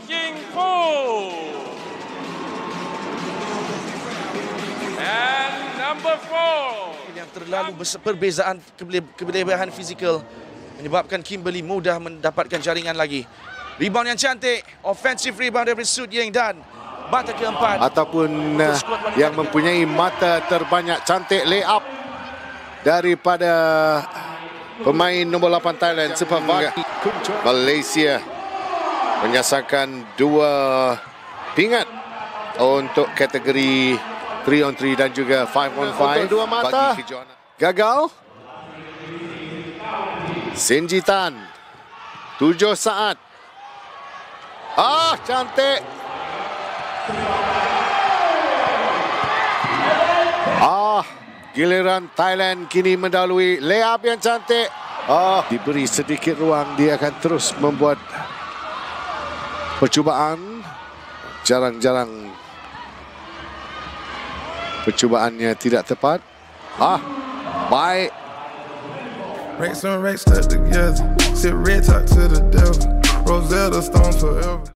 Jingfu. And number 4. Yang terlalu perbezaan kelebihan fizikal menyebabkan Kimberly mudah mendapatkan jaringan lagi. Rebound yang cantik, offensive rebound dari Sud Ying dan mata keempat. Ataupun yang mempunyai mata terbanyak, cantik layup daripada pemain nombor 8 Thailand, Supravati. Malaysia menyasarkan 2 pingat untuk kategori 3 on 3 dan juga 5 on 5. Dua mata gagal. Sinjitan 7 saat. Cantik. Giliran Thailand kini mendahului. Layup yang cantik. Diberi sedikit ruang, dia akan terus membuat percubaan. Jarang-jarang percubaannya tidak tepat. Baik. Racks and racks stuck together. Sit red talk to the devil. Rosetta Stone forever.